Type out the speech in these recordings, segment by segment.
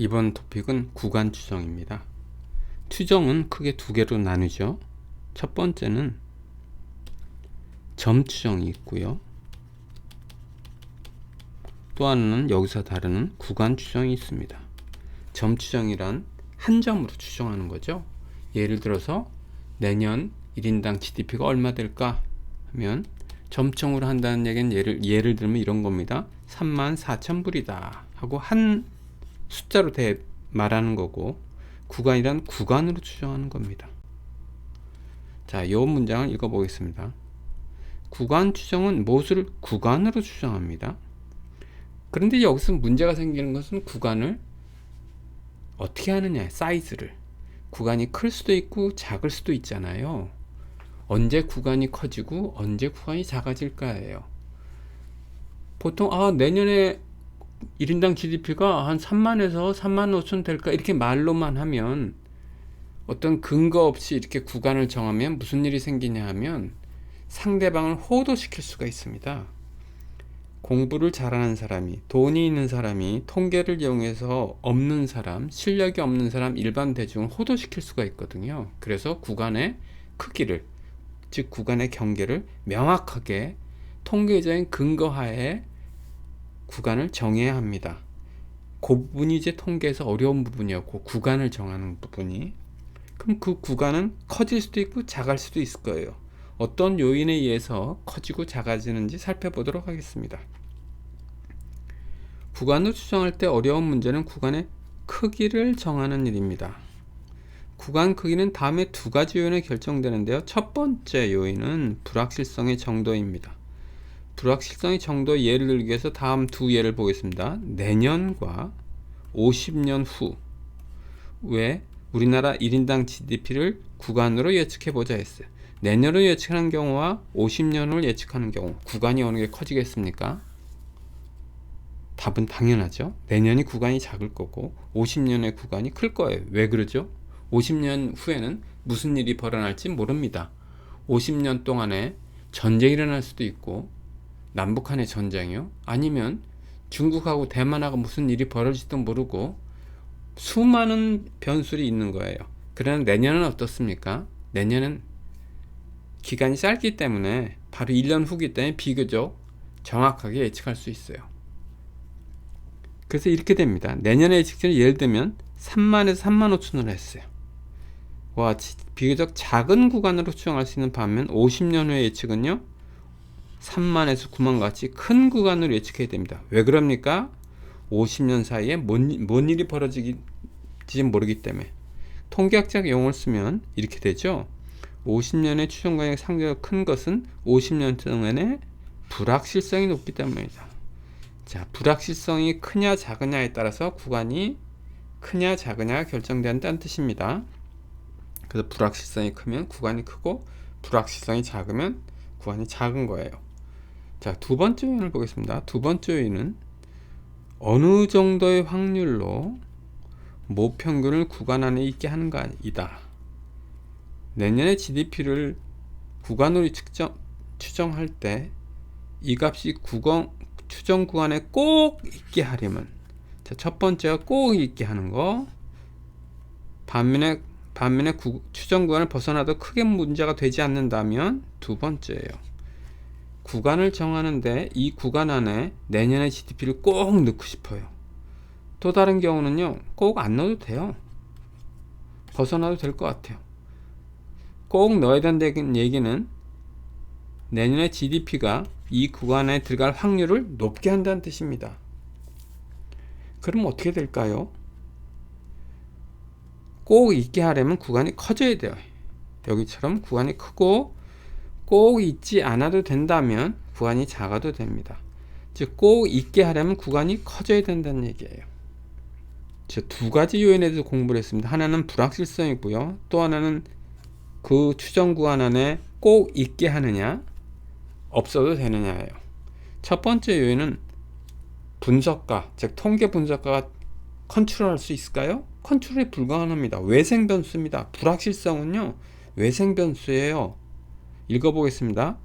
이번 토픽은 구간 추정입니다. 추정은 크게 두 개로 나누죠. 첫 번째는 점 추정이 있고요. 또 하나는 여기서 다루는 구간 추정이 있습니다. 점 추정이란 한 점으로 추정하는 거죠. 예를 들어서 내년 1인당 GDP가 얼마 될까 하면 점청으로 한다는 얘기는 예를 들면 이런 겁니다. 34,000불이다 하고 한 숫자로 말하는 거고, 구간이란 구간으로 추정하는 겁니다. 자, 이 문장을 읽어보겠습니다. 구간 추정은 무엇을 구간으로 추정합니다. 그런데 여기서 문제가 생기는 것은 구간을 어떻게 하느냐, 사이즈를. 구간이 클 수도 있고 작을 수도 있잖아요. 언제 구간이 커지고 언제 구간이 작아질까예요. 보통 내년에 1인당 GDP가 한 3만에서 3만 5천 될까 이렇게 말로만 하면, 어떤 근거 없이 이렇게 구간을 정하면 무슨 일이 생기냐 하면 상대방을 호도시킬 수가 있습니다. 공부를 잘하는 사람이, 돈이 있는 사람이 통계를 이용해서 없는 사람, 실력이 없는 사람, 일반 대중을 호도시킬 수가 있거든요. 그래서 구간의 크기를, 즉 구간의 경계를 명확하게 통계적인 근거하에 구간을 정해야 합니다. 그 부분이 이제 통계에서 어려운 부분이었고, 구간을 정하는 부분이. 그럼 그 구간은 커질 수도 있고 작을 수도 있을 거예요. 어떤 요인에 의해서 커지고 작아지는지 살펴보도록 하겠습니다. 구간을 추정할 때 어려운 문제는 구간의 크기를 정하는 일입니다. 구간 크기는 다음에 두 가지 요인에 결정되는데요. 첫 번째 요인은 불확실성의 정도입니다. 불확실성의 정도 예를 들기 위해서 다음 두 예를 보겠습니다. 내년과 50년 후에 우리나라 1인당 GDP를 구간으로 예측해보자 했어요. 내년을 예측하는 경우와 50년을 예측하는 경우, 구간이 어느 게 커지겠습니까? 답은 당연하죠. 내년이 구간이 작을 거고 50년의 구간이 클 거예요. 왜 그러죠? 50년 후에는 무슨 일이 벌어날지 모릅니다. 50년 동안에 전쟁이 일어날 수도 있고, 남북한의 전쟁이요, 아니면 중국하고 대만하고 무슨 일이 벌어질지도 모르고 수많은 변수들이 있는 거예요. 그러나 내년은 어떻습니까? 내년은 기간이 짧기 때문에, 바로 1년 후기 때문에 비교적 정확하게 예측할 수 있어요. 그래서 이렇게 됩니다. 내년의 예측치를 예를 들면 3만에서 3만 5천으로 했어요. 비교적 작은 구간으로 추정할 수 있는 반면 50년 후의 예측은요, 3만에서 9만 같이 큰 구간으로 예측해야 됩니다. 왜 그럽니까? 50년 사이에 뭔 일이 벌어질지 모르기 때문에. 통계학적 용어를 쓰면 이렇게 되죠. 50년의 추정 구간이 상대적으로 큰 것은 50년 동안의 불확실성이 높기 때문입니다. 자, 불확실성이 크냐 작으냐에 따라서 구간이 크냐 작으냐가 결정된다는 뜻입니다. 그래서 불확실성이 크면 구간이 크고, 불확실성이 작으면 구간이 작은 거예요. 자, 두 번째 요인을 보겠습니다. 두 번째 요인은 어느 정도의 확률로 모평균을 구간 안에 있게 하는 것이다. 내년의 GDP를 구간으로 추정할 때 이 값이 추정 구간에 꼭 있게 하려면, 자, 첫 번째가 꼭 있게 하는 거. 반면에 추정 구간을 벗어나도 크게 문제가 되지 않는다면 두 번째예요. 구간을 정하는데 이 구간 안에 내년의 GDP를 꼭 넣고 싶어요. 또 다른 경우는요, 꼭 안 넣어도 돼요. 벗어나도 될 것 같아요. 꼭 넣어야 된다는 얘기는 내년의 GDP가 이 구간에 들어갈 확률을 높게 한다는 뜻입니다. 그럼 어떻게 될까요? 꼭 있게 하려면 구간이 커져야 돼요. 여기처럼 구간이 크고 꼭 있지 않아도 된다면 구간이 작아도 됩니다. 즉, 꼭 있게 하려면 구간이 커져야 된다는 얘기예요. 두 가지 요인에 대해서 공부를 했습니다. 하나는 불확실성이고요. 또 하나는 그 추정 구간 안에 꼭 있게 하느냐, 없어도 되느냐예요. 첫 번째 요인은 분석가, 즉 통계 분석가가 컨트롤할 수 있을까요? 컨트롤이 불가능합니다. 외생 변수입니다. 불확실성은요, 외생 변수예요. 읽어보겠습니다.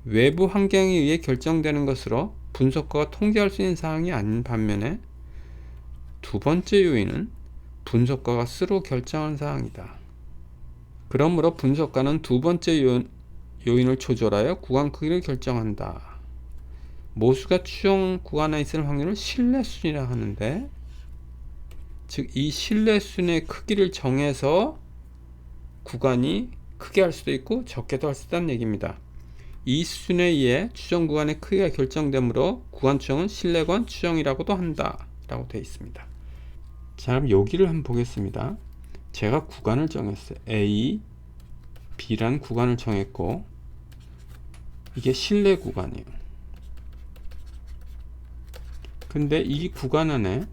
외부 환경에 의해 결정되는 것으로 분석가가 통제할 수 있는 사항이 아닌 반면에 두 번째 요인은 분석가가 스스로 결정한 사항이다. 그러므로 분석가는 두 번째 요인을 조절하여 구간 크기를 결정한다. 모수가 추정 구간에 있을 확률을 신뢰순이라 하는데, 즉 이 신뢰순의 크기를 정해서 구간이 크게 할 수도 있고 적게도 할 수 있다는 얘기입니다. 이 순에 의해 추정 구간의 크기가 결정되므로 구간 추정은 신뢰구간 추정이라고도 한다 라고 되어 있습니다. 자, 그럼 여기를 한번 보겠습니다. 제가 구간을 정했어요. A, B란 구간을 정했고, 이게 신뢰 구간이에요. 근데 이 구간 안에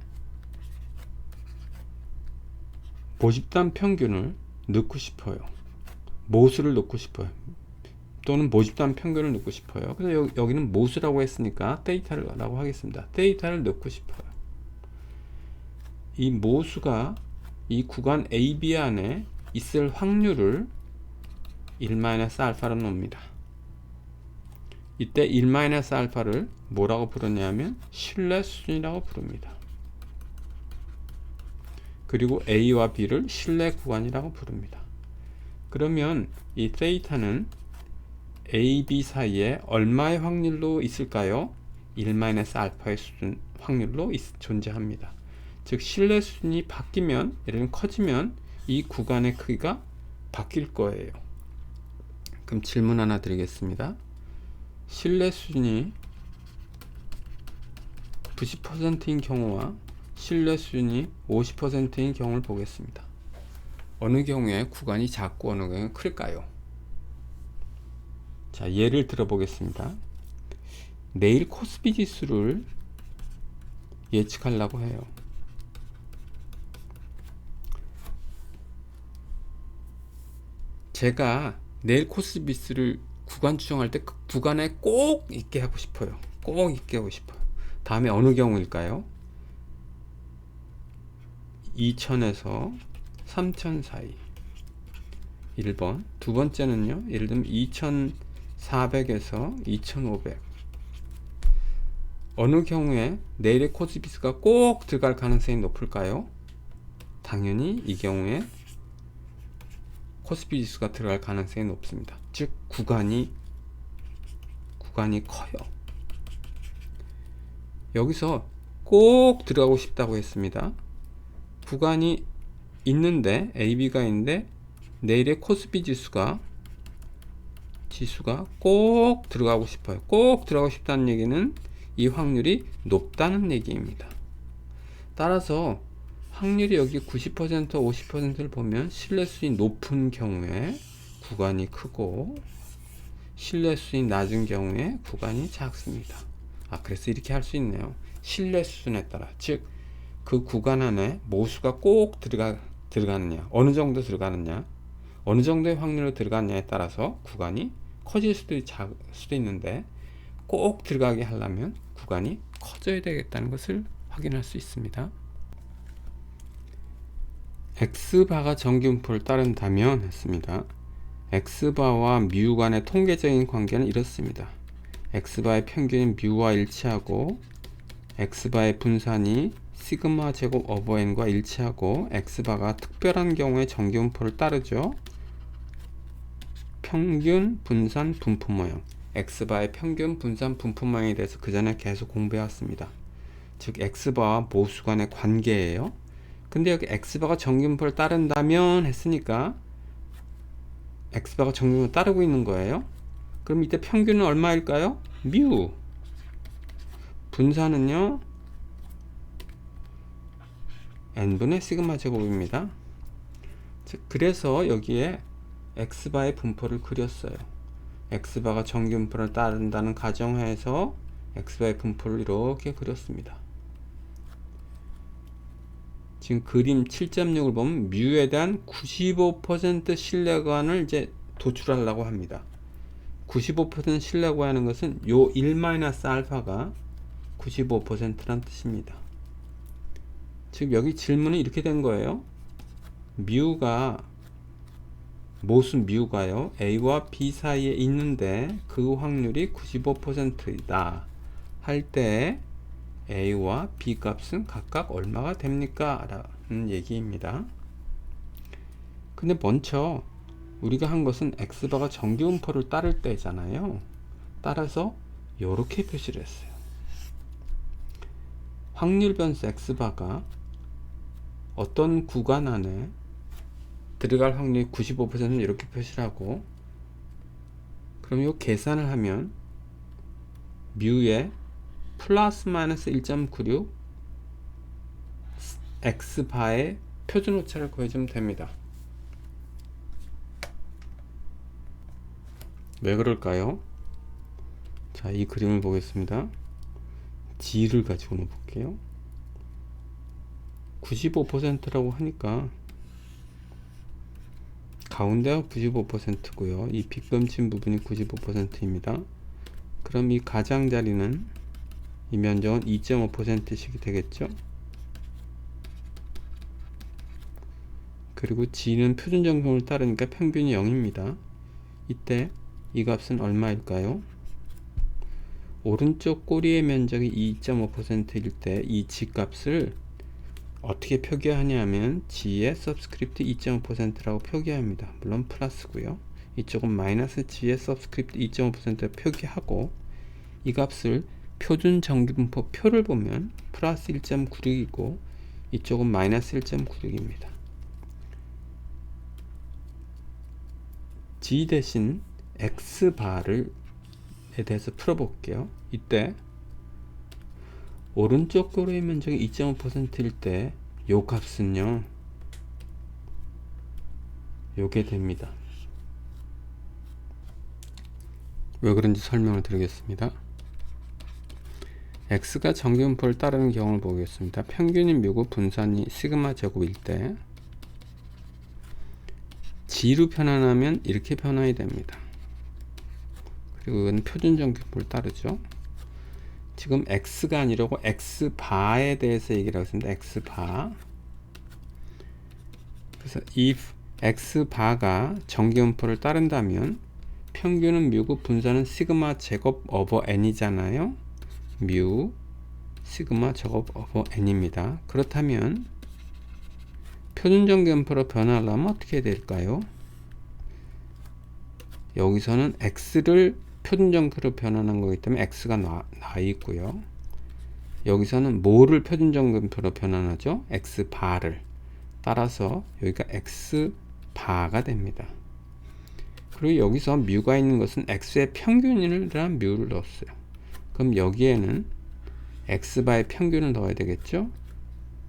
모집단 평균을 넣고 싶어요. 모수를 넣고 싶어요. 또는 모집단 평균을 넣고 싶어요. 그래서 여기는 모수라고 했으니까 데이터라고 하겠습니다. 데이터를 넣고 싶어요. 이 모수가 이 구간 AB 안에 있을 확률을 1-알파로 놓습니다. 이때 1-알파를 뭐라고 부르냐면 신뢰순이라고 부릅니다. 그리고 A와 B를 신뢰 구간이라고 부릅니다. 그러면 이 데이터는 A, B 사이에 얼마의 확률로 있을까요? 1-알파의 수준 확률로 존재합니다. 즉 신뢰순이 바뀌면, 예를 들면 커지면 이 구간의 크기가 바뀔 거예요. 그럼 질문 하나 드리겠습니다. 신뢰순이 90%인 경우와 신뢰순이 50%인 경우를 보겠습니다. 어느 경우에 구간이 작고 어느 경우에 클까요? 자, 예를 들어 보겠습니다. 내일 코스피 지수를 예측하려고 해요. 제가 내일 코스피 지수를 구간 추정할 때 그 구간에 꼭 있게 하고 싶어요. 꼭 있게 하고 싶어요. 다음에 어느 경우일까요? 2000에서 3000 사이. 1번. 두 번째는요, 예를 들면 2400에서 2500. 어느 경우에 내일의 코스피 지수가 꼭 들어갈 가능성이 높을까요? 당연히 이 경우에 코스피 지수가 들어갈 가능성이 높습니다. 즉 구간이 커요. 여기서 꼭 들어가고 싶다고 했습니다. 구간이 있는데, AB가 있는데 내일의 코스피 지수가 꼭 들어가고 싶어요. 꼭 들어가고 싶다는 얘기는 이 확률이 높다는 얘기입니다. 따라서 확률이 여기 90%, 50%를 보면 신뢰수이 높은 경우에 구간이 크고 신뢰수이 낮은 경우에 구간이 작습니다. 그래서 이렇게 할 수 있네요. 신뢰수준에 따라, 즉 그 구간 안에 모수가 꼭 들어가느냐, 어느 정도 들어가느냐, 어느 정도의 확률로 들어가느냐에 따라서 구간이 커질 수도 작을 수도 있는데, 꼭 들어가게 하려면 구간이 커져야 되겠다는 것을 확인할 수 있습니다. X바가 정기분포를 따른다면 했습니다. X바와 뮤 간의 통계적인 관계는 이렇습니다. X바의 평균인 뮤와 일치하고 X바의 분산이 시그마 제곱 오버 n과 일치하고 X바가 특별한 경우에 정기분포를 따르죠. 평균 분산 분포 모형. X바의 평균 분산 분포 모형에 대해서 그 전에 계속 공부해왔습니다. 즉 X바와 모수 간의 관계예요. 근데 여기 X바가 정기분포를 따른다면 했으니까 X바가 정기분포를 따르고 있는 거예요. 그럼 이때 평균은 얼마일까요? 뮤. 분산은요, n분의 시그마 제곱입니다. 즉 그래서 여기에 X바의 분포를 그렸어요. X바가 정기분포를 따른다는 가정하에서 X바의 분포를 이렇게 그렸습니다. 지금 그림 7.6을 보면 뮤에 대한 95% 신뢰구간을 이제 도출하려고 합니다. 95% 신뢰구간하는 것은 요 1-알파가 95%란 뜻입니다. 즉 여기 질문은 이렇게 된 거예요. 모수 뮤가요, A와 B 사이에 있는데 그 확률이 95%이다 할 때 A와 B 값은 각각 얼마가 됩니까? 라는 얘기입니다. 근데 먼저 우리가 한 것은 X바가 정기분포를 따를 때잖아요. 따라서 이렇게 표시를 했어요. 확률 변수 X바가 어떤 구간 안에 들어갈 확률이 95%는 이렇게 표시를 하고, 그럼 이 계산을 하면 뮤에 플러스 마이너스 1.96 X바의 표준 오차를 구해주면 됩니다. 왜 그럴까요? 자, 이 그림을 보겠습니다. G를 가지고 놓을게요. 95%라고 하니까 가운데가 95%고요. 이 빗금친 부분이 95%입니다. 그럼 이 가장자리는 이 면적은 2.5%씩이 되겠죠. 그리고 G는 표준 정성을 따르니까 평균이 0입니다. 이때 이 값은 얼마일까요? 오른쪽 꼬리의 면적이 2.5%일 때 이 G 값을 어떻게 표기하냐면 G의 서브스크립트 2.5%라고 표기합니다. 물론 플러스고요. 이쪽은 마이너스 G의 서브스크립트 2.5% 표기하고, 이 값을 표준 정기분포 표를 보면 플러스 1.96이고 이쪽은 마이너스 1.96입니다. G 대신 X바를 에 대해서 풀어볼게요. 이때 오른쪽 꼬리의 면적이 2.5%일 때 요 값은요, 요게 됩니다. 왜 그런지 설명을 드리겠습니다. X가 정기분포를 따르는 경우를 보겠습니다. 평균이 뮤고 분산이 시그마 제곱일 때 G로 변환하면 이렇게 변환이 됩니다. 그리고 이건 표준 정기분포를 따르죠. 지금 X가 아니라고 X바에 대해서 얘기를 하고 있습니다. X바. 그래서 if X바가 정기분포를 따른다면 평균은 뮤고 분산은 시그마 제곱 오버 n이잖아요. 뮤 시그마 제곱 오버 n입니다. 그렇다면 표준 정기분포로 변화하려면 어떻게 될까요? 여기서는 X를 표준 정기분포로 변환한 거기 때문에 X가 나 있고요. 여기서는 뭐를 표준 정기분포로 변환하죠? X바를. 따라서 여기가 X바가 됩니다. 그리고 여기서 뮤가 있는 것은 X의 평균이라는 뮤를 넣었어요. 그럼 여기에는 X바의 평균을 넣어야 되겠죠?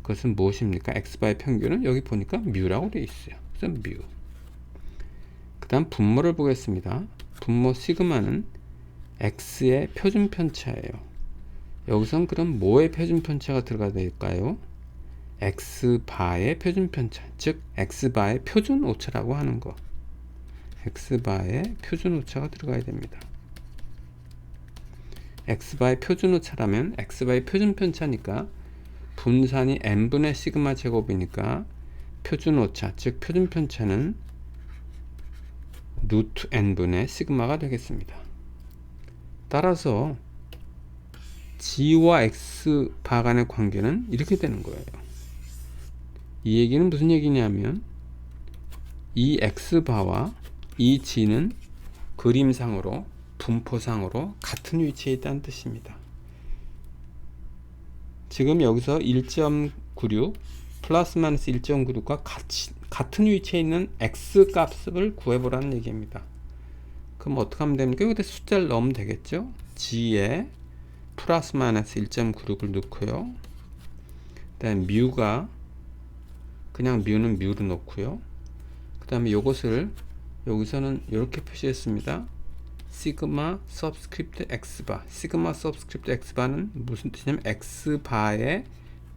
그것은 무엇입니까? X바의 평균은 여기 보니까 뮤라고 되어 있어요. 그래서 뮤. 그 다음 분모를 보겠습니다. 분모 시그마는 X의 표준 편차예요. 여기선 그럼 뭐의 표준 편차가 들어가야 될까요? X바의 표준 편차, 즉 X바의 표준 오차라고 하는 거. X바의 표준 오차가 들어가야 됩니다. X바의 표준 오차라면 X바의 표준 편차니까 분산이 n분의 시그마 제곱이니까 표준 오차, 즉 표준 편차는 루트 n분의 시그마가 되겠습니다. 따라서 G와 X바 간의 관계는 이렇게 되는 거예요. 이 얘기는 무슨 얘기냐면 이 X바와 이 G는 그림상으로 분포상으로 같은 위치에 있다는 뜻입니다. 지금 여기서 1.96 플러스 마이너스 1.96과 같은 위치에 있는 X 값을 구해보라는 얘기입니다. 그럼 어떻게 하면 됩니까? 여기다 숫자를 넣으면 되겠죠? G에 플러스 마이너스 1.96을 넣고요. 그 다음에 뮤가 그냥 뮤는 뮤로 넣고요. 그 다음에 요것을 여기서는 이렇게 표시했습니다. 시그마 서브스크립트 X바. 시그마 서브스크립트 X바는 무슨 뜻이냐면 X바의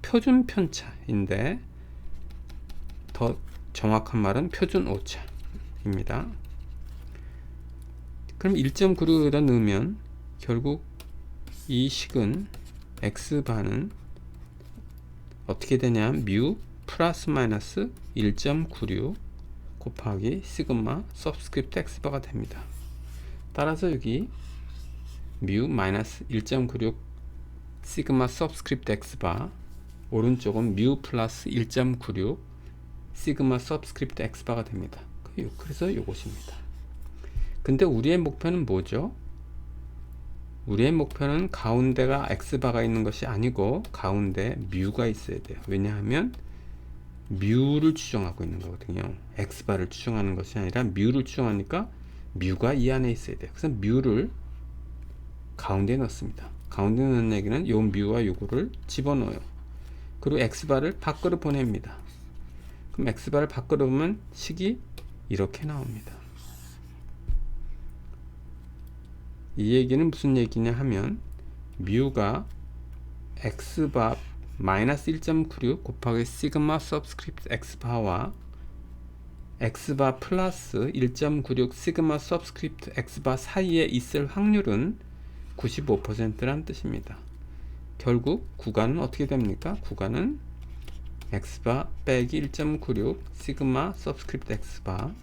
표준 편차인데 더 정확한 말은 표준 오차입니다. 그럼 1.96에다 넣으면 결국 이 식은 X바는 어떻게 되냐, 뮤 플러스 마이너스 1.96 곱하기 시그마 서브스크립트 X바가 됩니다. 따라서 여기 뮤 마이너스 1.96 시그마 서브스크립트 x바, 오른쪽은 뮤 플러스 1.96 시그마 서브스크립트 x바가 됩니다. 그래서 이것입니다. 근데 우리의 목표는 뭐죠? 우리의 목표는 가운데가 x바가 있는 것이 아니고 가운데 뮤가 있어야 돼요. 왜냐하면 뮤를 추정하고 있는 거거든요. x바를 추정하는 것이 아니라 뮤를 추정하니까 뮤가 이 안에 있어야 돼요. 그래서 뮤를 가운데에 넣습니다. 가운데 넣는 얘기는 요 뮤와 요거를 집어넣어요. 그리고 x바를 밖으로 보냅니다. 그럼 x바를 밖으로 보면 식이 이렇게 나옵니다. 이 얘기는 무슨 얘기냐 하면 뮤가 x바 마이너스 1.96 곱하기 시그마 서브스크립트 x바와 x바 플러스 1.96 시그마 서브스크립트 x바 사이에 있을 확률은 95%란 뜻입니다. 결국 구간은 어떻게 됩니까? 구간은 x바 빼기 1.96 시그마 서브스크립트 x바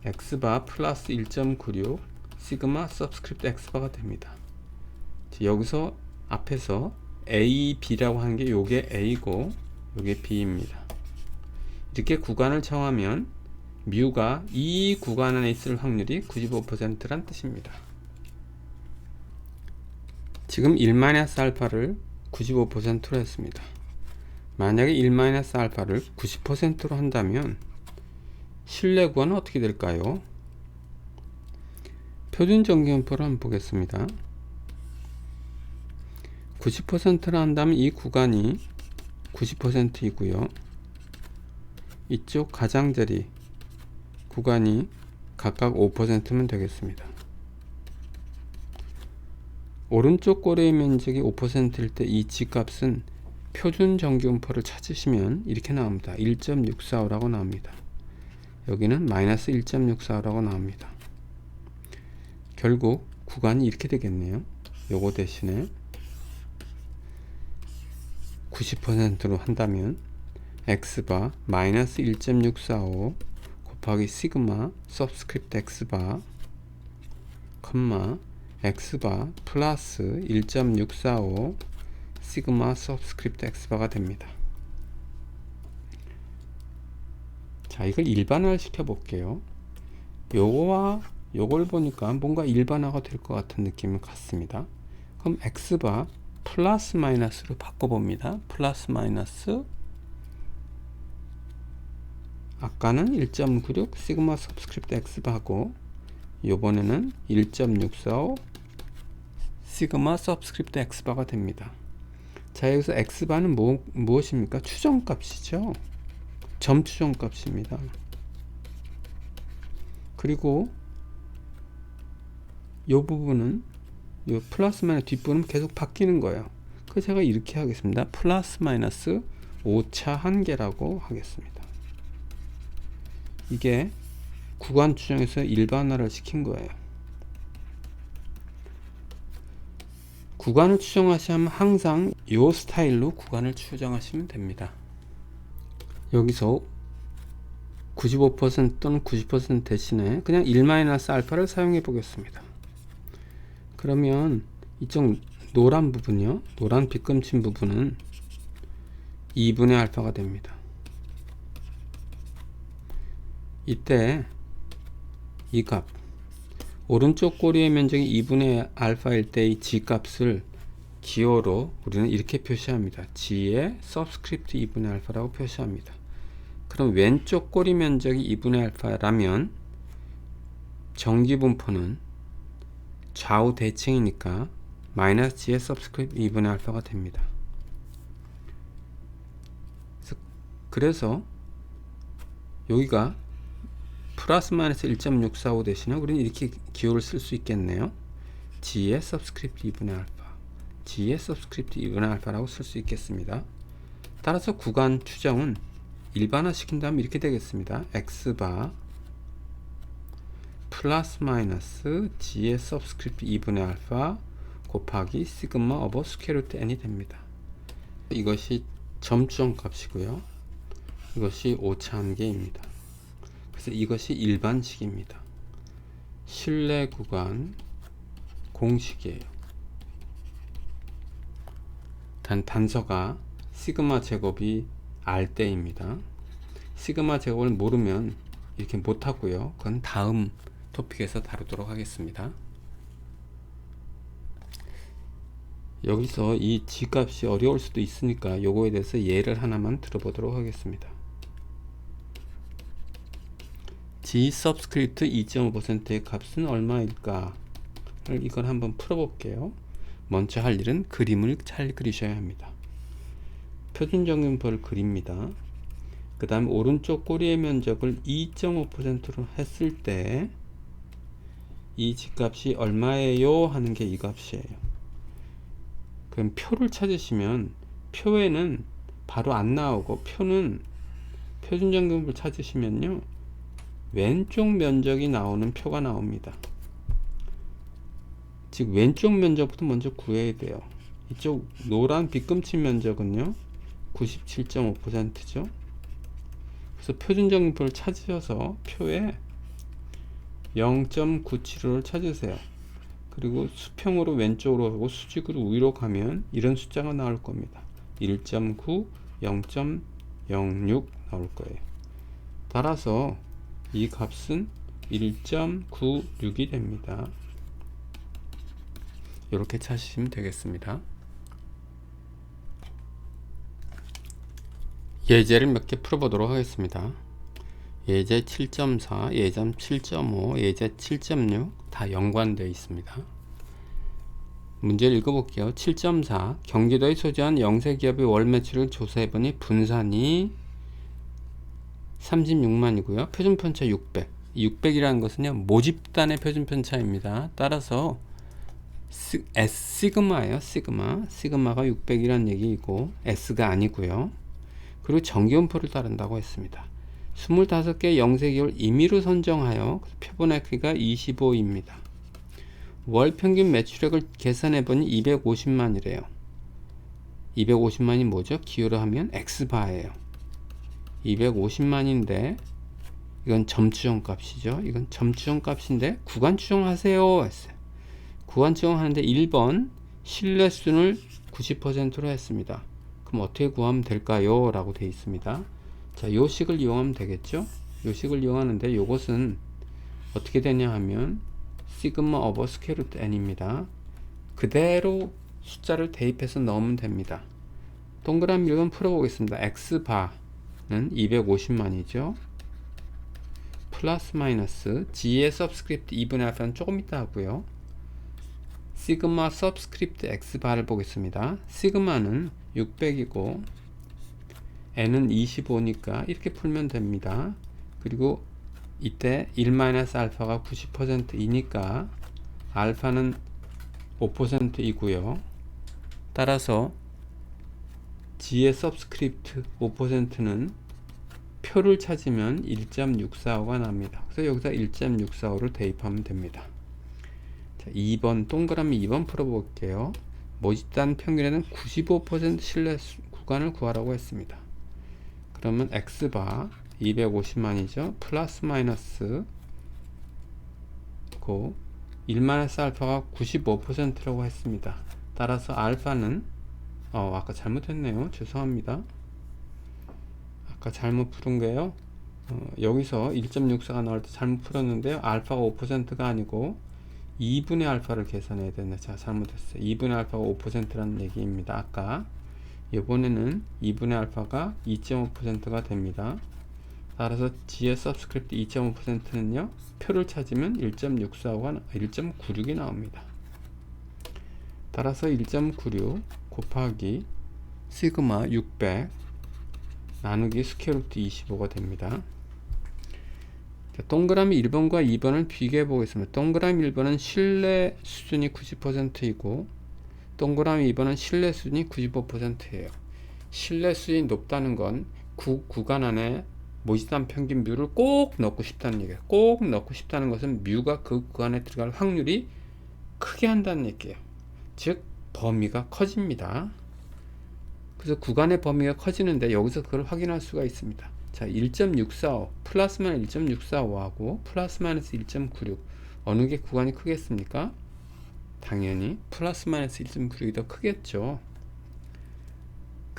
x바 플러스 1.96 시그마 서브스크립트 x바가 됩니다. 여기서 앞에서 a, b라고 하는 게 요게 a고 요게 b입니다. 이렇게 구간을 정하면 뮤가 이 구간 안에 있을 확률이 95%란 뜻입니다. 지금 1-알파를 95%로 했습니다. 만약에 1-알파를 90%로 한다면 신뢰 구간은 어떻게 될까요? 표준 정기분포를 한번 보겠습니다. 90%로 한다면 이 구간이 90%이고요. 이쪽 가장자리 구간이 각각 5%면 되겠습니다. 오른쪽 꼬리의 면적이 5%일 때 이 G값은 표준 정기분포를 찾으시면 이렇게 나옵니다. 1.645라고 나옵니다. 여기는 마이너스 1.645라고 나옵니다. 결국 구간이 이렇게 되겠네요. 요거 대신에 90%로 한다면 x바 마이너스 1.645 곱하기 시그마 서브스크립트 x바 컴마 x바 플러스 1.645 시그마 서브스크립트 x바가 됩니다. 자, 이걸 일반화를 시켜 볼게요. 요거와 요걸 보니까 뭔가 일반화가 될 것 같은 느낌이 같습니다. 그럼 x바 플러스 마이너스로 바꿔봅니다. 플러스 마이너스 아까는 1.96 시그마 서브스크립트 x바고 요번에는 1.645 시그마 서브스크립트 x바가 됩니다. 자, 여기서 x바는 무엇입니까? 추정값이죠. 점 추정값입니다. 그리고 요 부분은 요 플러스 마이너스 뒷부분은 계속 바뀌는 거예요. 그래서 제가 이렇게 하겠습니다. 플러스 마이너스 오차 한계라고 하겠습니다. 이게 구간 추정에서 일반화를 시킨 거예요. 구간을 추정하시면 항상 이 스타일로 구간을 추정하시면 됩니다. 여기서 95% 또는 90% 대신에 그냥 1-알파를 사용해 보겠습니다. 그러면 이쪽 노란 부분이요, 노란 빗금친 부분은 2분의 알파가 됩니다. 이때 이 값, 오른쪽 꼬리의 면적이 2분의 알파일 때의 G값을 기호로 우리는 이렇게 표시합니다. G의 서브스크립트 2분의 알파라고 표시합니다. 그럼 왼쪽 꼬리 면적이 2분의 알파라면 정기분포는 좌우 대칭이니까 마이너스 G의 서브스크립트 2분의 알파가 됩니다. 그래서 여기가 플러스 마이너스 1.645 대신에 우리는 이렇게 기호를 쓸 수 있겠네요. G의 서브스크립트 2분의 알파, G의 서브스크립트 2분의 알파라고 쓸 수 있겠습니다. 따라서 구간 추정은 일반화 시킨다면 이렇게 되겠습니다. x바 플러스 마이너스 G의 서브스크립트 2분의 알파 곱하기 시그마 오버 스퀘어 루트 n이 됩니다. 이것이 점추정 값이고요. 이것이 오차한계입니다. 그래서 이것이 일반식입니다. 신뢰 구간 공식이에요. 단서가 시그마 제곱이 R대입니다. 시그마 제곱을 모르면 이렇게 못하고요. 그건 다음 토픽에서 다루도록 하겠습니다. 여기서 이 G값이 어려울 수도 있으니까 요거에 대해서 예를 하나만 들어보도록 하겠습니다. G 서브스크립트 2.5%의 값은 얼마일까? 이걸 한번 풀어볼게요. 먼저 할 일은 그림을 잘 그리셔야 합니다. 표준정근표를 그립니다. 그 다음 오른쪽 꼬리의 면적을 2.5%로 했을 때 이 G값이 얼마예요? 하는 게 이 값이에요. 그럼 표를 찾으시면 표에는 바로 안 나오고 표준정근표를 찾으시면요 왼쪽 면적이 나오는 표가 나옵니다. 즉 왼쪽 면적부터 먼저 구해야 돼요. 이쪽 노란 빗금치 면적은요 97.5%죠. 그래서 표준정근표를 찾으셔서 표에 0.975를 찾으세요. 그리고 수평으로 왼쪽으로 가고 수직으로 위로 가면 이런 숫자가 나올 겁니다. 1.9, 0.06 나올 거예요. 따라서 이 값은 1.96이 됩니다. 이렇게 찾으시면 되겠습니다. 예제를 몇 개 풀어보도록 하겠습니다. 예제 7.4, 예제 7.5, 예제 7.6 다 연관되어 있습니다. 문제를 읽어볼게요. 7.4 경기도에 소재한 영세기업의 월 매출을 조사해보니 분산이 36만이고요. 표준편차 600. 600이라는 것은요 모집단의 표준편차입니다. 따라서 시그마예요. 시그마가 600이라는 얘기이고 S가 아니고요. 그리고 정기분포를 따른다고 했습니다. 25개 영세기업을 임의로 선정하여 표본의 크기가 25입니다. 월 평균 매출액을 계산해보니 250만이래요. 250만이 뭐죠? 기호로 하면 X바예요. 250만인데 이건 점추정 값이죠. 이건 점추정 값인데 구간 추정하세요 했어요. 구간 추정하는데 1번 신뢰 수준을 90%로 했습니다. 그럼 어떻게 구하면 될까요? 라고 되어 있습니다. 자, 요 식을 이용하면 되겠죠? 요 식을 이용하는데 요것은 어떻게 되냐 하면 시그마 오버 스퀘어 루트 n입니다. 그대로 숫자를 대입해서 넣으면 됩니다. 동그라미 1번 풀어보겠습니다. x바는 250만이죠. 플러스 마이너스 g의 서브스크립트 2분의 알파는 조금 이따 하고요. 시그마 서브스크립트 x바를 보겠습니다. 시그마는 600이고 n은 25니까 이렇게 풀면 됩니다. 그리고 이때 1-알파가 90%이니까 알파는 5%이고요. 따라서 g의 서브스크립트 5%는 표를 찾으면 1.645가 납니다. 그래서 여기서 1.645를 대입하면 됩니다. 자, 2번 동그라미 2번 풀어볼게요. 모집단 평균에는 95% 신뢰 구간을 구하라고 했습니다. 그러면 x바 250만이죠. 플러스 마이너스 고 1-알파가 95%라고 했습니다. 따라서 알파는 아까 잘못했네요. 죄송합니다. 아까 잘못 푸른 거예요. 여기서 1.64가 나올 때 잘못 풀었는데요. 알파가 5%가 아니고 2분의 알파를 계산해야 된다. 자, 잘못했어요. 2분의 알파가 5%라는 얘기입니다. 아까 이번에는 2분의 알파가 2.5%가 됩니다. 따라서 G의 서브스크립트 2.5%는요 표를 찾으면 1.96이 나옵니다. 따라서 1.96 곱하기 시그마 600 나누기 스퀘어 루트 25가 됩니다. 자, 동그라미 1번과 2번을 비교해 보겠습니다. 동그라미 1번은 신뢰 수준이 90%이고 동그라미 2번은 신뢰 수준이 95%예요. 신뢰 수준이 높다는 건 구간 안에 모집단 평균 뮤를 꼭 넣고 싶다는 얘기예요. 꼭 넣고 싶다는 것은 뮤가 그 구간에 들어갈 확률이 크게 한다는 얘기예요. 즉 범위가 커집니다. 그래서 구간의 범위가 커지는데 여기서 그걸 확인할 수가 있습니다. 자, 1.645 플러스 마이너스 1.645하고 플러스 마이너스 1.96 어느 게 구간이 크겠습니까? 당연히 플러스 마이너스 1.96이 더 크겠죠.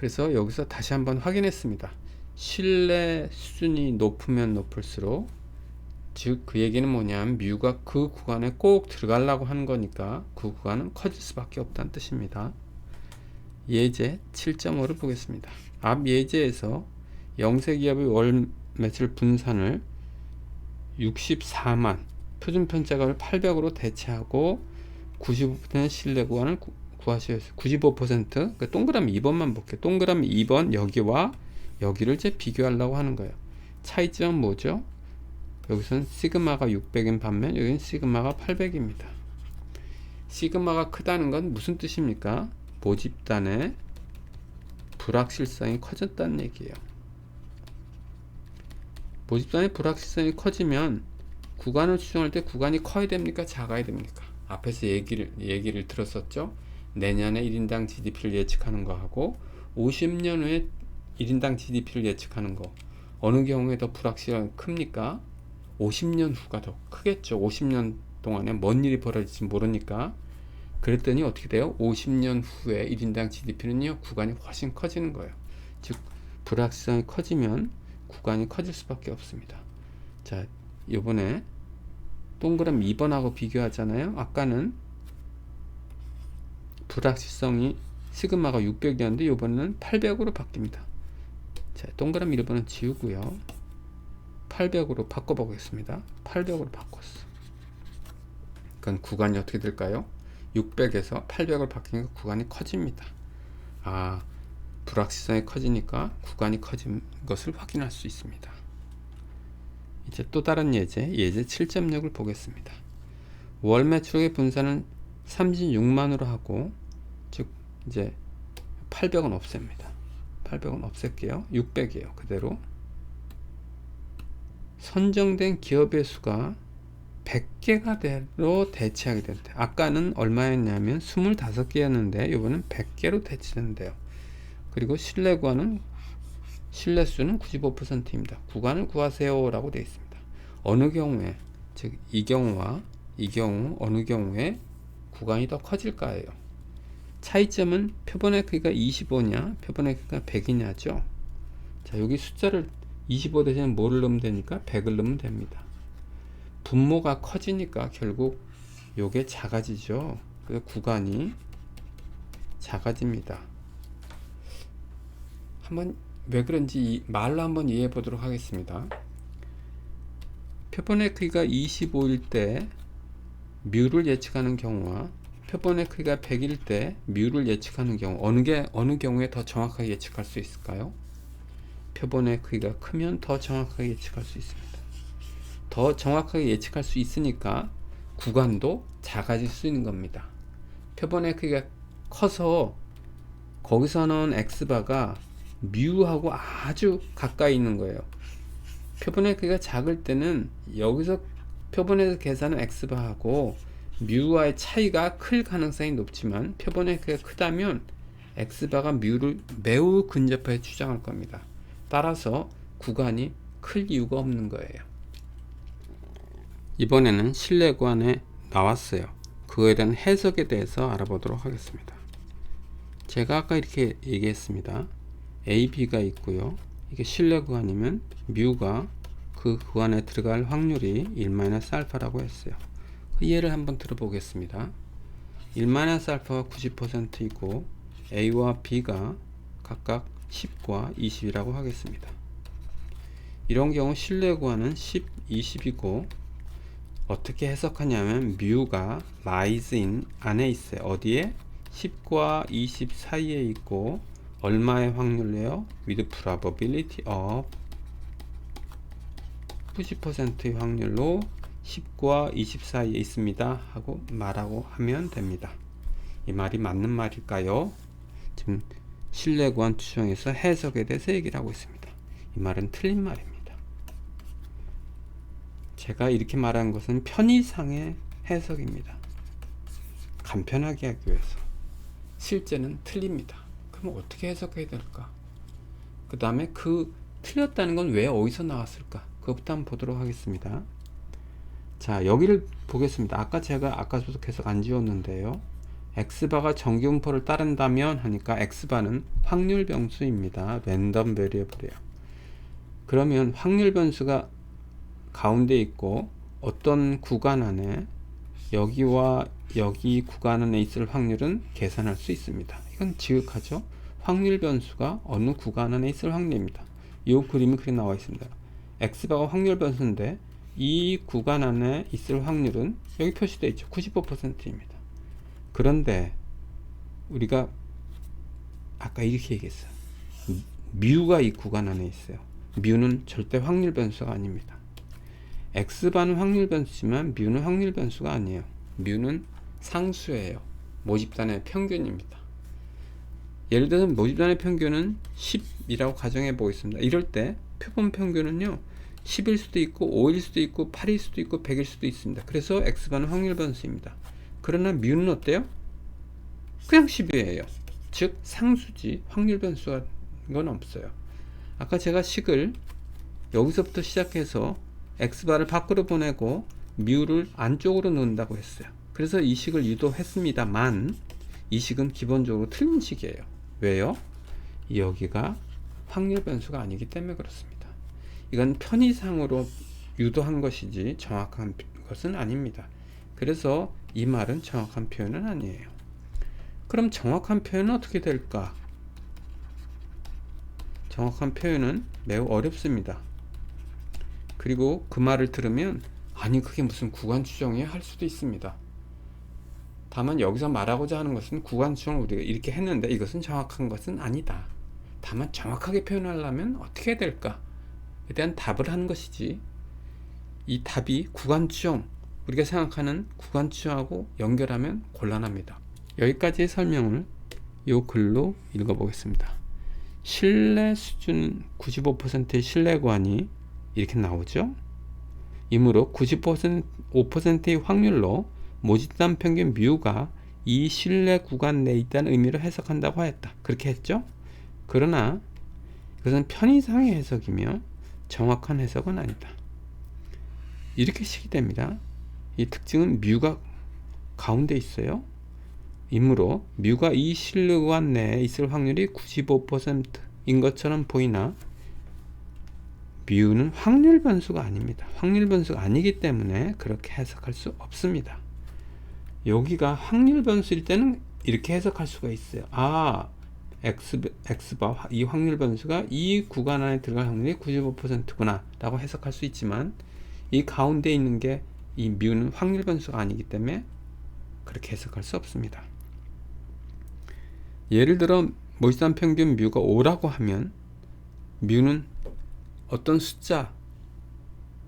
그래서 여기서 다시 한번 확인했습니다. 신뢰 수준이 높으면 높을수록, 즉 그 얘기는 뭐냐면 뮤가 그 구간에 꼭 들어가려고 하는 거니까 그 구간은 커질 수밖에 없다는 뜻입니다. 예제 7.5를 보겠습니다. 앞 예제에서 영세기업의 월 매출 분산을 64만, 표준 편차값을 800으로 대체하고 95% 신뢰 구간을 구하셔야죠. 95%, 그러니까 동그라미 2번만 볼게요. 동그라미 2번 여기와 여기를 이제 비교하려고 하는 거예요. 차이점은 뭐죠? 여기서는 시그마가 600인 반면 여기는 시그마가 800입니다. 시그마가 크다는 건 무슨 뜻입니까? 모집단의 불확실성이 커졌다는 얘기예요. 모집단의 불확실성이 커지면 구간을 추정할 때 구간이 커야 됩니까? 작아야 됩니까? 앞에서 얘기를 들었었죠. 내년에 1인당 GDP를 예측하는 거하고 50년 후에 1인당 GDP를 예측하는 거, 어느 경우에 더 불확실성이 큽니까? 50년 후가 더 크겠죠. 50년 동안에 뭔 일이 벌어질지 모르니까. 그랬더니 어떻게 돼요? 50년 후에 1인당 GDP는요, 구간이 훨씬 커지는 거예요. 즉 불확실성이 커지면 구간이 커질 수밖에 없습니다. 자, 이번에 동그라미 2번하고 비교하잖아요. 아까는 불확실성이 시그마가 600이었는데 이번에는 800으로 바뀝니다. 자, 동그라미 1번은 지우고요. 800으로 바꿔보겠습니다. 800으로 바꿨어. 그건 구간이 어떻게 될까요? 600에서 800으로 바뀌니까 구간이 커집니다. 아, 불확실성이 커지니까 구간이 커진 것을 확인할 수 있습니다. 이제 또 다른 예제 7.6을 보겠습니다. 월 매출의 분산은 36만으로 하고, 즉 이제 800은 없앱니다. 800은 없앨게요. 600이에요. 그대로. 선정된 기업의 수가 100개가 대로 대체하게 되는데, 아까는 얼마였냐면 25개였는데 이번엔 100개로 대체된대요. 그리고 신뢰 구간은, 신뢰 수는 95%입니다. 구간을 구하세요 라고 되어 있습니다. 어느 경우에, 즉 이 경우와 이 경우 어느 경우에 구간이 더 커질까예요. 차이점은 표본의 크기가 25냐 표본의 크기가 100이냐죠. 자, 여기 숫자를 25 대신에 뭐를 넣으면 되니까 100을 넣으면 됩니다. 분모가 커지니까 결국 요게 작아지죠. 그래서 구간이 작아집니다. 한번 왜 그런지 말로 한번 이해해 보도록 하겠습니다. 표본의 크기가 25일 때 뮤를 예측하는 경우와 표본의 크기가 100일 때 뮤를 예측하는 경우, 어느 경우에 더 정확하게 예측할 수 있을까요? 표본의 크기가 크면 더 정확하게 예측할 수 있습니다. 더 정확하게 예측할 수 있으니까 구간도 작아질 수 있는 겁니다. 표본의 크기가 커서 거기서 나온 x바가 뮤하고 아주 가까이 있는 거예요. 표본의 크기가 작을 때는 여기서 표본에서 계산한 x바하고 뮤와의 차이가 클 가능성이 높지만, 표본의 크기가 크다면 x바가 뮤를 매우 근접하게 추정할 겁니다. 따라서 구간이 클 이유가 없는 거예요. 이번에는 신뢰 구간에 나왔어요. 그거에 대한 해석에 대해서 알아보도록 하겠습니다. 제가 아까 이렇게 얘기했습니다. A, B가 있고요. 이게 신뢰 구간이면 뮤가 그 구간에 들어갈 확률이 1-알파라고 했어요. 그 예를 한번 들어보겠습니다. 1-알파가 90%이고 A와 B가 각각 10과 20이라고 하겠습니다. 이런 경우 신뢰 구간은 10, 20이고 어떻게 해석하냐면 뮤가 lies in 안에 있어요. 어디에? 10과 20 사이에 있고 얼마의 확률이에요? with probability of 90%의 확률로 10과 20 사이에 있습니다 하고 말하고 하면 됩니다. 이 말이 맞는 말일까요? 지금 신뢰 구간 추정에서 해석에 대해서 얘기를 하고 있습니다. 이 말은 틀린 말입니다. 제가 이렇게 말한 것은 편의상의 해석입니다. 간편하게 하기 위해서. 실제는 틀립니다. 그럼 어떻게 해석해야 될까? 그 다음에 그 틀렸다는 건 왜 어디서 나왔을까? 그것부터 한번 보도록 하겠습니다. 자, 여기를 보겠습니다. 아까 제가 아까부터 계속 안 지웠는데요. x바가 정기분포를 따른다면 하니까 x바는 확률 변수입니다. 랜덤 베리어블이에요. 그러면 확률 변수가 가운데 있고 어떤 구간 안에 여기와 여기 구간 안에 있을 확률은 계산할 수 있습니다. 이건 지극하죠. 확률 변수가 어느 구간 안에 있을 확률입니다. 이 그림이 그렇게 나와 있습니다. x바가 확률 변수인데 이 구간 안에 있을 확률은 여기 표시되어 있죠. 95%입니다. 그런데 우리가 아까 이렇게 얘기했어요. 뮤가 이 구간 안에 있어요. 뮤는 절대 확률 변수가 아닙니다. x바는 확률 변수지만 뮤는 확률 변수가 아니에요. 뮤는 상수예요. 모집단의 평균입니다. 예를 들어서 모집단의 평균은 10이라고 가정해 보겠습니다. 이럴 때 표본 평균은요 10일 수도 있고 5일 수도 있고 8일 수도 있고 100일 수도 있습니다. 그래서 x바는 확률 변수입니다. 그러나 뮤는 어때요? 그냥 10이에요. 즉 상수지 확률 변수가 건 없어요. 아까 제가 식을 여기서부터 시작해서 x바를 밖으로 보내고 뮤를 안쪽으로 넣는다고 했어요. 그래서 이 식을 유도했습니다만 이 식은 기본적으로 틀린 식이에요. 왜요? 여기가 확률 변수가 아니기 때문에 그렇습니다. 이건 편의상으로 유도한 것이지 정확한 것은 아닙니다. 그래서 이 말은 정확한 표현은 아니에요. 그럼 정확한 표현은 어떻게 될까? 정확한 표현은 매우 어렵습니다. 그리고 그 말을 들으면 아니 그게 무슨 구간 추정이야 할 수도 있습니다. 다만 여기서 말하고자 하는 것은 구간 추정을 우리가 이렇게 했는데 이것은 정확한 것은 아니다. 다만 정확하게 표현하려면 어떻게 해야 될까에 대한 답을 하는 것이지 이 답이 구간 추정 우리가 생각하는 구간 추정하고 연결하면 곤란합니다. 여기까지의 설명을 이 글로 읽어보겠습니다. 신뢰 수준 95%의 신뢰관이 이렇게 나오죠. 이므로 95%의 확률로 모집단 평균 뮤가 이 신뢰 구간 내에 있다는 의미로 해석한다고 하였다. 그렇게 했죠. 그러나 이것은 편의상의 해석이며 정확한 해석은 아니다. 이렇게 식이 됩니다. 이 특징은 뮤가 가운데 있어요. 이므로 뮤가 이 신뢰 구간 내에 있을 확률이 95%인 것처럼 보이나 뮤는 확률 변수가 아닙니다. 확률 변수가 아니기 때문에 그렇게 해석할 수 없습니다. 여기가 확률 변수일 때는 이렇게 해석할 수가 있어요. 아, x바 이 확률 변수가 이 구간 안에 들어갈 확률이 95%구나 라고 해석할 수 있지만 이 가운데 있는 게 이 뮤는 확률 변수가 아니기 때문에 그렇게 해석할 수 없습니다. 예를 들어 모집단 평균 뮤가 5라고 하면 뮤는 어떤 숫자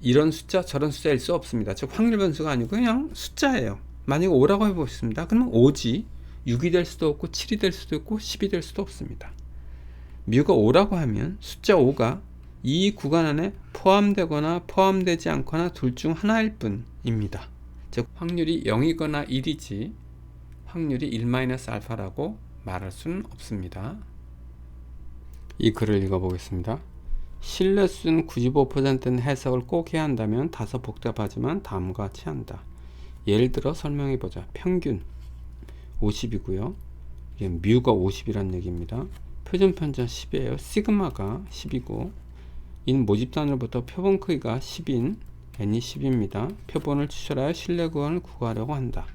이런 숫자 저런 숫자일 수 없습니다. 즉 확률 변수가 아니고 그냥 숫자예요. 만약에 5라고 해보겠습니다. 그러면 5지 6이 될 수도 없고 7이 될 수도 있고 10이 될 수도 없습니다. 뮤가 5라고 하면 숫자 5가 이 구간 안에 포함되거나 포함되지 않거나 둘 중 하나일 뿐입니다. 즉 확률이 0이거나 1이지 확률이 1-알파라고 말할 수는 없습니다. 이 글을 읽어보겠습니다. 신뢰수는 95%는 해석을 꼭 해야 한다면 다소 복잡하지만 다음과 같이 한다. 예를 들어 설명해보자. 평균 50이고요. 뮤가 50이란 얘기입니다. 표준 편차 10이에요. 시그마가 10이고 인 모집단으로부터 표본 크기가 10인 n이 10입니다. 표본을 추출하여 신뢰 구간을 구하려고 한다.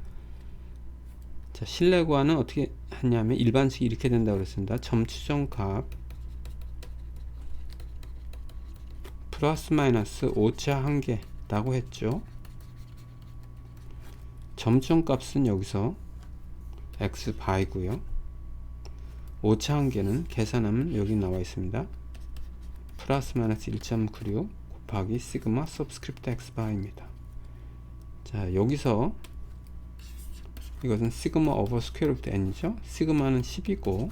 자, 신뢰 구간은 어떻게 하냐면 일반식이 이렇게 된다고 그랬습니다. 점 추정 값 플러스 마이너스 오차 한 개라고 했죠. 점 추정 값은 여기서 x 바이고요. 오차 한 개는 계산하면 여기 나와 있습니다. 플러스 마이너스 1.96 곱하기 시그마 서브스크립트 x 바입니다. 자, 여기서 이것은 시그마 오버 스퀘어 루트 n이죠. 시그마는 10이고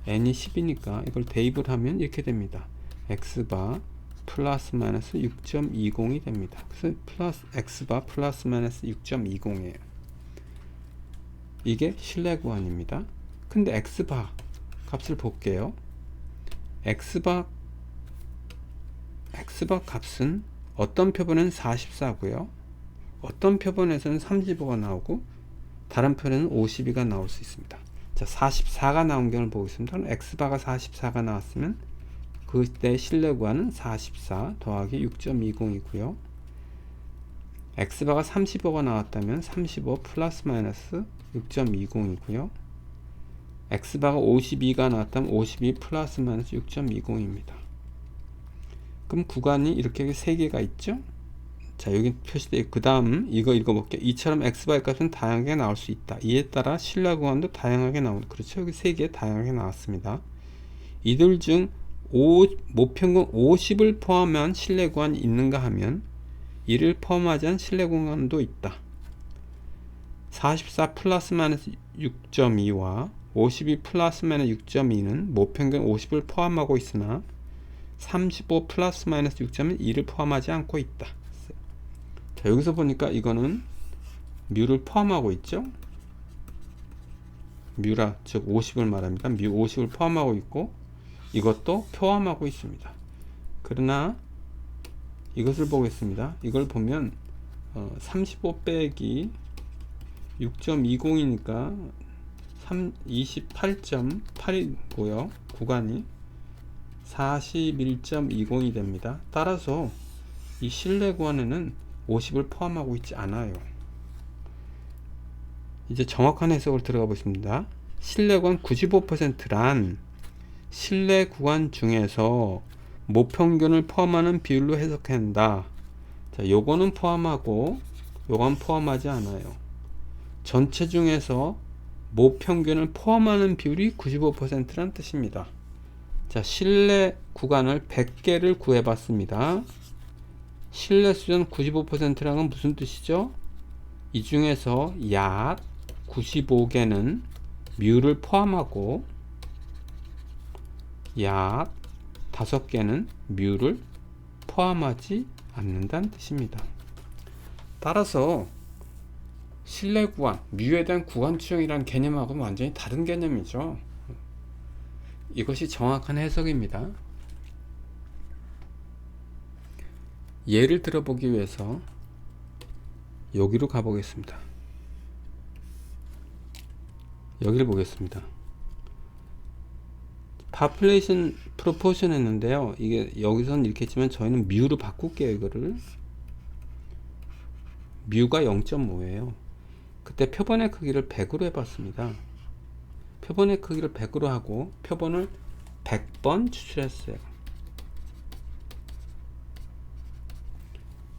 n이 10이니까 이걸 대입을 하면 이렇게 됩니다. x바 플러스 마이너스 6.20이 됩니다. 그래서 플러스 x바 플러스 마이너스 6.20이에요. 이게 신뢰 구간입니다. 근데 x바 값을 볼게요. x바 값은 어떤 표본은 44고요. 어떤 표본에서는 35가 나오고 다른 표현은 52가 나올 수 있습니다. 자, 44가 나온 경우를 보겠습니다. x바가 44가 나왔으면 그때 실내 구간은 44 더하기 6.20이고요. x바가 35가 나왔다면 35 플러스 마이너스 6.20이고요. x바가 52가 나왔다면 52 플러스 마이너스 6.20입니다. 그럼 구간이 이렇게 3개가 있죠? 자, 여기 표시되어 있고, 그 다음 이거 읽어볼게요. 이처럼 x바의 값은 다양하게 나올 수 있다. 이에 따라 실내 구간도 다양하게 나옵니다. 그렇죠? 여기 3개 다양하게 나왔습니다. 이들 중 모평균 50을 포함한 실내 구간이 있는가 하면 이를 포함하지 않은 실내 구간도 있다. 44 플러스 마이너스 6.2와 52 플러스 마이너스 6.2는 모평균 50을 포함하고 있으나 35 플러스 마이너스 6.1은 2를 포함하지 않고 있다. 자, 여기서 보니까 이거는 뮤를 포함하고 있죠. 뮤라, 즉 50을 말합니다. 뮤 50을 포함하고 있고 이것도 포함하고 있습니다. 그러나 이것을 보겠습니다. 이걸 보면 35 빼기 6.20이니까 28.8이고요. 구간이 41.20이 됩니다. 따라서 이 실내 구간에는 50을 포함하고 있지 않아요. 이제 정확한 해석을 들어가 보겠습니다. 실내 구간 95%란 실내 구간 중에서 모평균을 포함하는 비율로 해석한다. 자, 요거는 포함하고 요건 포함하지 않아요. 전체 중에서 모평균을 포함하는 비율이 95%란 뜻입니다. 자, 실내 구간을 100개를 구해 봤습니다. 실내 수준 95%라는 건 무슨 뜻이죠? 이 중에서 약 95개는 뮤를 포함하고 약 5개는 뮤를 포함하지 않는다는 뜻입니다. 따라서 실내 구간, 뮤에 대한 구간 추정이라는 개념하고는 완전히 다른 개념이죠. 이것이 정확한 해석입니다. 예를 들어보기 위해서 여기로 가보겠습니다. 여기를 보겠습니다. population proportion 했는데요. 이게 여기서는 이렇게 했지만 저희는 뮤로 바꿀게요. 이거를 뮤가 0.5예요. 그때 표본의 크기를 100으로 해봤습니다. 표본의 크기를 100으로 하고 표본을 100번 추출했어요.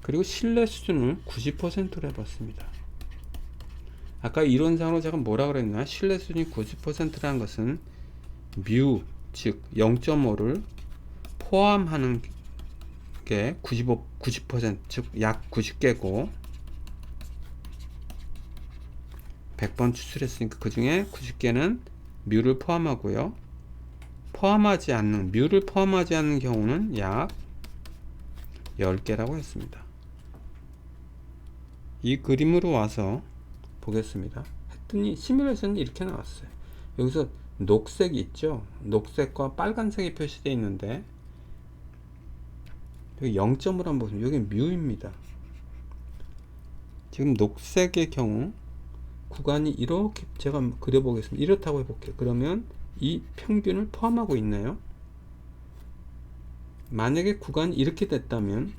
그리고 신뢰 수준을 90%로 해봤습니다. 아까 이론상으로 제가 뭐라 그랬나? 신뢰 수준이 90%라는 것은 뮤, 즉 0.5를 포함하는 게 90%, 즉 약 90개고 100번 추출했으니까 그 중에 90개는 뮤를 포함하고요. 뮤를 포함하지 않는 경우는 약 10개라고 했습니다. 이 그림으로 와서 보겠습니다. 했더니 시뮬레이션이 이렇게 나왔어요. 여기서 녹색이 있죠. 녹색과 빨간색이 표시되어 있는데 여기 0점으로 한번 보시면 여기 뮤입니다. 지금 녹색의 경우 구간이 이렇게 제가 그려보겠습니다. 이렇다고 해볼게요. 그러면 이 평균을 포함하고 있나요? 만약에 구간이 이렇게 됐다면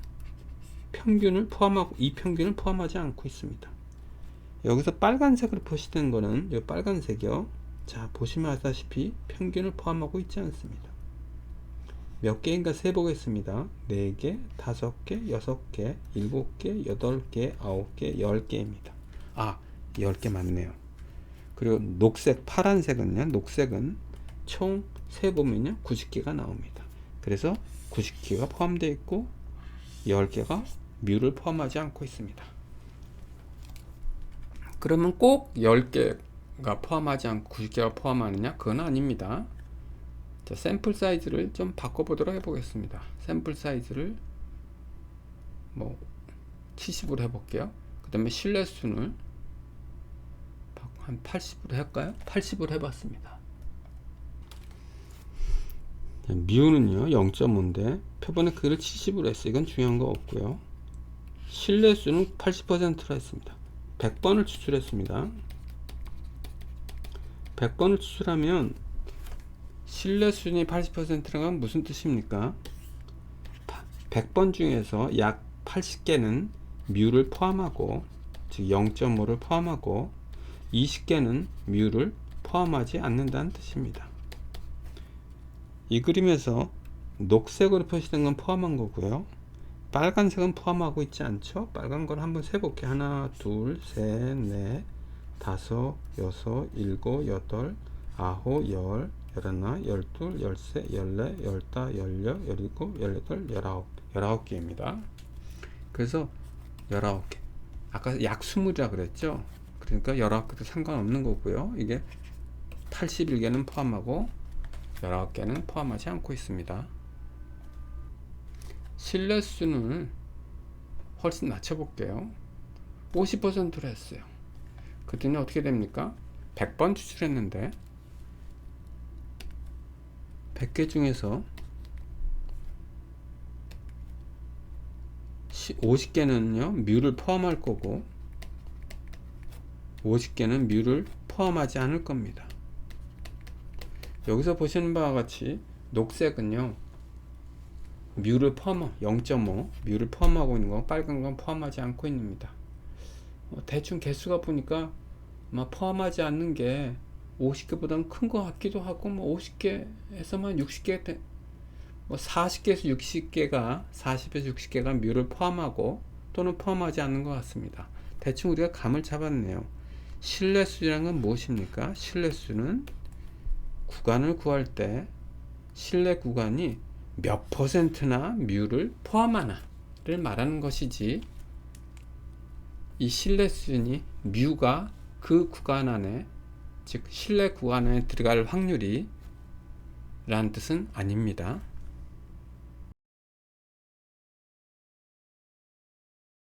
평균을 포함하고 이 평균을 포함하지 않고 있습니다. 여기서 빨간색으로 표시된 거는 이 빨간색이요. 자, 보시면 아시다시피 평균을 포함하고 있지 않습니다. 몇 개인가 세보겠습니다. 4개, 5개, 6개, 7개, 8개, 9개, 10개입니다. 아, 10개 맞네요. 그리고 녹색, 파란색은요. 녹색은 총 세보면요 90개가 나옵니다. 그래서 90개가 포함되어 있고 10개가 뮤를 포함하지 않고 있습니다. 그러면 꼭 10개가 포함하지 않고 90개가 포함하느냐? 그건 아닙니다. 자, 샘플 사이즈를 좀 바꿔보도록 해보겠습니다. 샘플 사이즈를 뭐 70으로 해볼게요. 그 다음에 신뢰 수준을 한 80으로 할까요? 80으로 해봤습니다. 뮤는요 0.5인데 표본의 크기를 70으로 했어요. 이건 중요한 거 없고요. 신뢰 수는 80%로 했습니다. 100번을 추출했습니다. 100번을 추출하면 신뢰 수준이 80%라는 건 무슨 뜻입니까? 100번 중에서 약 80개는 뮤를 포함하고, 즉 0.5를 포함하고 20개는 뮤를 포함하지 않는다는 뜻입니다. 이 그림에서 녹색으로 표시된 건 포함한 거고요. 빨간색은 포함하고 있지 않죠? 빨간 걸 한번 세볼게요. 하나, 둘, 셋, 넷, 다섯, 여섯, 일곱, 여덟, 아홉, 열, 열하나, 열둘, 열세, 열네, 열다, 열여, 열일곱, 열여덟, 열아홉. 19개입니다. 그래서 19개. 아까 약 20이라 그랬죠? 그러니까 19개도 상관없는 거고요. 이게 81개는 포함하고 19개는 포함하지 않고 있습니다. 신뢰 수준을 훨씬 낮춰볼게요. 50%로 했어요. 그랬더니 어떻게 됩니까? 100번 추출했는데 100개 중에서 50개는요 뮤를 포함할 거고 50개는 뮤를 포함하지 않을 겁니다. 여기서 보시는 바와 같이 녹색은요 뮤를 포함 0.5 뮤를 포함하고 있는 거, 빨간 건 포함하지 않고 있습니다. 대충 개수가 보니까 포함하지 않는 게 50개보다는 큰 것 같기도 하고 50개에서만 60개 40개에서 60개가 40에서 60개가 뮤를 포함하고 또는 포함하지 않는 것 같습니다. 대충 우리가 감을 잡았네요. 신뢰 수준이라는 건 무엇입니까? 신뢰 수준은 구간을 구할 때 신뢰 구간이 몇 %나 뮤를 포함하나를 말하는 것이지, 이 신뢰 수준이 뮤가 그 구간 안에, 즉 신뢰 구간 안에 들어갈 확률이 라는 뜻은 아닙니다.